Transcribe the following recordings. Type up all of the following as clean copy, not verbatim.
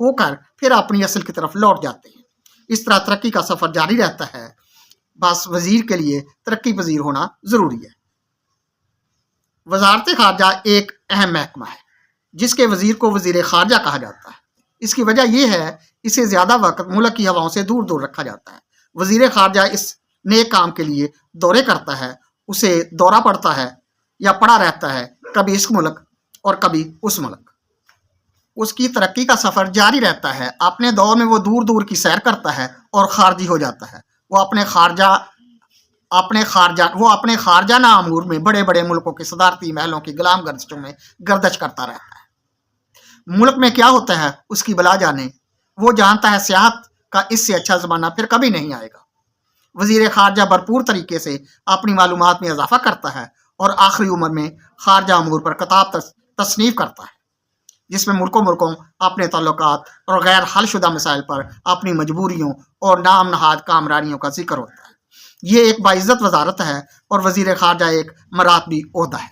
ہو کر پھر اپنی اصل کی طرف لوٹ جاتے ہیں۔ اس طرح ترقی کا سفر جاری رہتا ہے، بس وزیر کے لیے ترقی پذیر ہونا ضروری ہے۔ وزارت خارجہ ایک اہم محکمہ ہے جس کے وزیر کو وزیر خارجہ کہا جاتا ہے۔ اس کی وجہ یہ ہے اسے زیادہ وقت ملک کی ہواؤں سے دور دور رکھا جاتا ہے۔ وزیر خارجہ اس نیک کام کے لیے دورے کرتا ہے، اسے دورہ پڑتا ہے یا پڑا رہتا ہے، کبھی اس ملک اور کبھی اس ملک۔ اس کی ترقی کا سفر جاری رہتا ہے۔ اپنے دور میں وہ دور دور کی سیر کرتا ہے اور خارجی ہو جاتا ہے۔ وہ اپنے خارجہ امور میں بڑے بڑے ملکوں کے صدارتی محلوں کی غلام گردشوں میں گردش کرتا رہتا ہے۔ ملک میں کیا ہوتا ہے اس کی بلا جانے، وہ جانتا ہے سیاحت کا اس سے اچھا زمانہ پھر کبھی نہیں آئے گا۔ وزیر خارجہ بھرپور طریقے سے اپنی معلومات میں اضافہ کرتا ہے اور آخری عمر میں خارجہ امور پر کتاب تصنیف کرتا ہے جس میں ملکوں اپنے تعلقات اور غیر حل شدہ مسائل پر اپنی مجبوریوں اور نام نہاد کامرانیوں کا ذکر ہوتا ہے۔ یہ ایک باعزت وزارت ہے اور وزیر خارجہ ایک مراتبی عہدہ ہے۔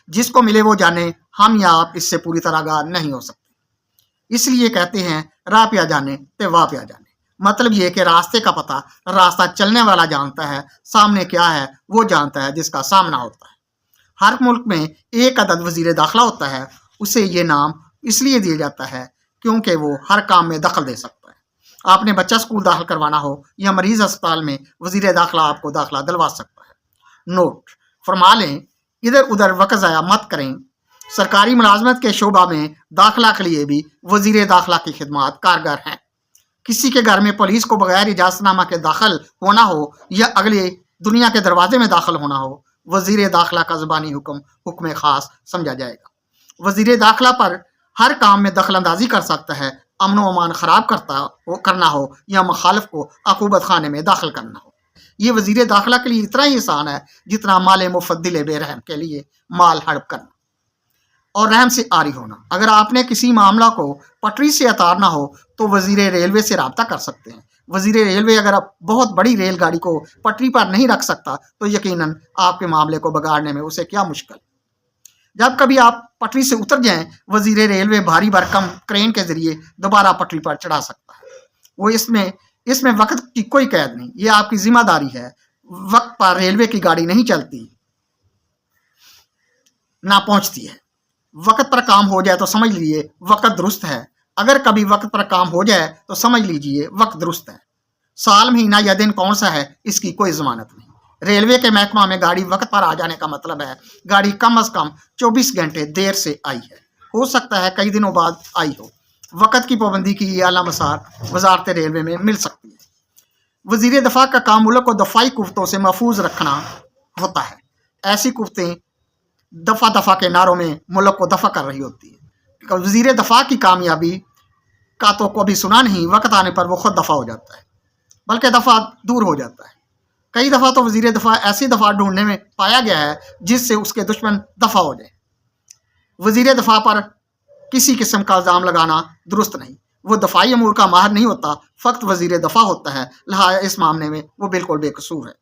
جس کو ملے وہ جانے، ہم یا آپ اس سے پوری طرح آگاہ نہیں ہو سکتے۔ اس لیے کہتے ہیں راہ پہ جانے تے واہ پہ جانے۔ مطلب یہ کہ راستے کا پتہ راستہ چلنے والا جانتا ہے، سامنے کیا ہے وہ جانتا ہے جس کا سامنا ہوتا ہے۔ ہر ملک میں ایک عدد وزیر داخلہ ہوتا ہے۔ اسے یہ نام اس لیے دیا جاتا ہے کیونکہ وہ ہر کام میں دخل دے سکتا ہے۔ آپ نے بچہ اسکول داخل کروانا ہو یا مریض اسپتال میں، وزیر داخلہ آپ کو داخلہ دلوا سکتا ہے۔ نوٹ فرما لیں، ادھر ادھر وقت ضائع مت کریں۔ سرکاری ملازمت کے شعبہ میں داخلہ کے لیے بھی وزیر داخلہ کی خدمات کارگر ہیں۔ کسی کے گھر میں پولیس کو بغیر اجازت نامہ کے داخل ہونا ہو یا اگلے دنیا کے دروازے میں داخل ہونا ہو، وزیر داخلہ کا زبانی حکم خاص سمجھا جائے گا۔ وزیر داخلہ پر ہر کام میں دخل اندازی کر سکتا ہے۔ امن و امان خراب کرنا ہو یا مخالف کو عقوبت خانے میں داخل کرنا ہو، یہ وزیر داخلہ کے لیے اتنا ہی آسان ہے جتنا مال مفت دل بے رحم کے لیے مال ہڑپ کرنا اور رحم سے عاری ہونا۔ اگر آپ نے کسی معاملہ کو پٹری سے اتارنا ہو تو وزیر ریلوے سے رابطہ کر سکتے ہیں۔ وزیر ریلوے اگر بہت بڑی ریل گاڑی کو پٹری پر نہیں رکھ سکتا تو یقیناً آپ کے معاملے کو بگاڑنے میں اسے کیا مشکل۔ جب کبھی آپ پٹری سے اتر جائیں، وزیر ریلوے بھاری بھرکم کرین کے ذریعے دوبارہ پٹری پر چڑھا سکتا ہے۔ وہ اس میں وقت کی کوئی قید نہیں، یہ آپ کی ذمہ داری ہے۔ وقت پر ریلوے کی گاڑی نہیں چلتی، نہ پہنچتی ہے۔ وقت پر کام ہو جائے تو سمجھ لیجیے وقت درست ہے، اگر کبھی وقت پر کام ہو جائے تو سمجھ لیجیے وقت درست ہے۔ سال، مہینہ یا دن کون سا ہے اس کی کوئی ضمانت نہیں۔ ریلوے کے محکمہ میں گاڑی وقت پر آ جانے کا مطلب ہے گاڑی کم از کم 24 گھنٹے دیر سے آئی ہے، ہو سکتا ہے کئی دنوں بعد آئی ہو۔ وقت کی پابندی کی یہ اعلیٰ مثال وزارت ریلوے میں مل سکتی ہے۔ وزیر دفاع کا کام ملک کو دفاعی قوتوں سے محفوظ رکھنا ہوتا ہے۔ ایسی قوتیں دفاع کے نعروں میں ملک کو دفاع کر رہی ہوتی ہے۔ وزیر دفاع کی کامیابی کا تو کبھی سنا نہیں، وقت آنے پر وہ خود دفاع ہو جاتا ہے، بلکہ دفاع دور ہو جاتا ہے۔ کئی دفعہ تو وزیر دفاع ایسی دفاع ڈھونڈنے میں پایا گیا ہے جس سے اس کے دشمن دفاع ہو جائے۔ وزیر دفاع پر کسی قسم کا الزام لگانا درست نہیں، وہ دفاعی امور کا ماہر نہیں ہوتا، فقط وزیر دفاع ہوتا ہے، لہٰذا اس معاملے میں وہ بالکل بے قصور ہے۔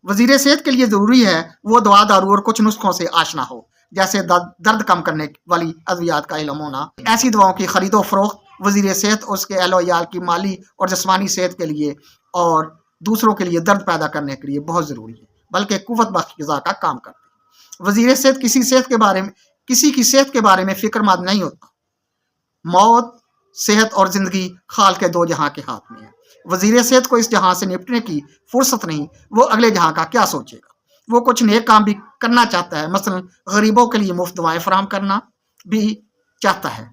وزیر صحت کے لیے ضروری ہے وہ دوا دارو اور کچھ نسخوں سے آشنا ہو، جیسے درد کم کرنے والی ادویات کا علم ہونا۔ ایسی دواؤں کی خرید و فروخت وزیر صحت اور اس کے اہل و عیال کی مالی اور جسمانی صحت کے لیے اور دوسروں کے لیے درد پیدا کرنے کے لیے بہت ضروری ہے، بلکہ قوت بخش غذا کا کام کرتے ہیں۔ وزیر صحت کسی کی صحت کے بارے میں فکر مند نہیں ہوتا۔ موت، صحت اور زندگی خال کے دو جہاں کے ہاتھ میں ہے۔ وزیر صحت کو اس جہاں سے نپٹنے کی فرصت نہیں، وہ اگلے جہاں کا کیا سوچے گا۔ وہ کچھ نیک کام بھی کرنا چاہتا ہے، مثلا غریبوں کے لیے مفت دوائیں فراہم کرنا بھی چاہتا ہے۔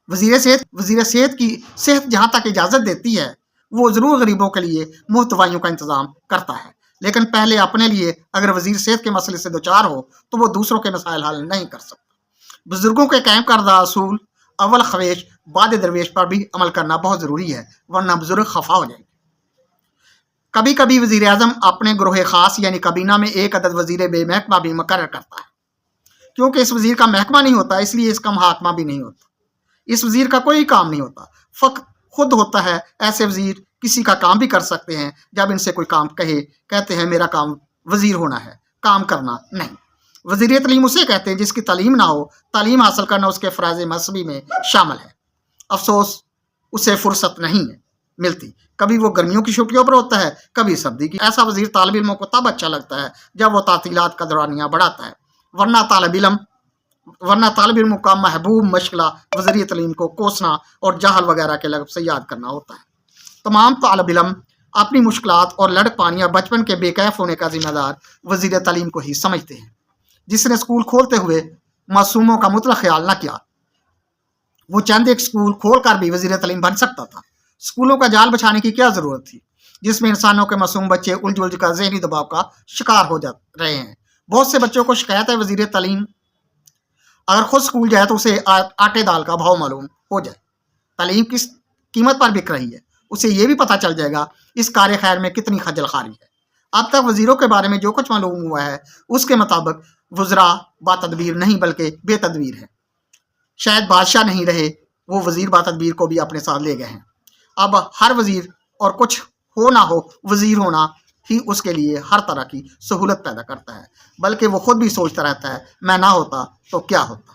وزیر صحت کی صحت جہاں تک اجازت دیتی ہے وہ ضرور غریبوں کے لیے مفت دوائیوں کا انتظام کرتا ہے، لیکن پہلے اپنے لیے اگر وزیر صحت کے مسئلے سے دوچار ہو تو وہ دوسروں کے مسائل حل نہیں کر سکتا۔ بزرگوں کے قائم کردہ اصول اول خویش بعد درویش پر بھی عمل کرنا بہت ضروری ہے، ورنہ بزرگ خفا ہو جائیں گے۔ کبھی کبھی وزیر اعظم اپنے گروہ خاص یعنی کابینہ میں ایک عدد وزیر بے محکمہ بھی مقرر کرتا ہے۔ کیونکہ اس وزیر کا محکمہ نہیں ہوتا اس لیے اس کا محاکمہ بھی نہیں ہوتا۔ اس وزیر کا کوئی کام نہیں ہوتا، فقط خود ہوتا ہے۔ ایسے وزیر کسی کا کام بھی کر سکتے ہیں، جب ان سے کوئی کام کہتے ہیں میرا کام وزیر ہونا ہے، کام کرنا نہیں۔ وزیر تعلیم اسے کہتے ہیں جس کی تعلیم نہ ہو، تعلیم حاصل کرنا اس کے فرائض مذہبی میں شامل ہے۔ افسوس اسے فرصت نہیں ملتی، کبھی وہ گرمیوں کی چھٹیوں پر ہوتا ہے، کبھی سردی کی۔ ایسا وزیر طالب علموں کو تب اچھا لگتا ہے جب وہ تعطیلات کا دورانیہ بڑھاتا ہے، ورنہ طالب علموں کا محبوب مشغلہ وزیر تعلیم کو کوسنا اور جہل وغیرہ کے لفظ سے یاد کرنا ہوتا ہے۔ تمام طالب علم اپنی مشکلات اور لڑک پانیاں بچپن کے بے کیف ہونے کا ذمہ دار وزیر تعلیم کو ہی سمجھتے ہیں، جس نے اسکول کھولتے ہوئے معصوموں کا مطلق خیال نہ کیا۔ وہ چند ایک اسکول کھول کر بھی وزیر تعلیم بن سکتا تھا۔ اسکولوں کا جال بچھانے کی کیا ضرورت تھی جس میں انسانوں کے معصوم بچے الجھ کر ذہنی دباؤ کا شکار ہو جا رہے ہیں۔ بہت سے بچوں کو شکایت ہے وزیر تعلیم اگر خود اسکول جائے تو اسے آٹے دال کا بھاؤ معلوم ہو جائے، تعلیم کس قیمت پر بک رہی ہے اسے یہ بھی پتہ چل جائے گا اس کار خیر میں کتنی خجل خواری ہے۔ اب تک وزیروں کے بارے میں جو کچھ معلوم ہوا ہے اس کے مطابق وزراء با تدبیر نہیں بلکہ بے تدبیر ہیں۔ شاید بادشاہ نہیں رہے، وہ وزیر با تدبیر کو بھی اپنے ساتھ لے گئے ہیں۔ اب ہر وزیر اور کچھ ہو نہ ہو وزیر ہونا ہی اس کے لیے ہر طرح کی سہولت پیدا کرتا ہے، بلکہ وہ خود بھی سوچتا رہتا ہے میں نہ ہوتا تو کیا ہوتا۔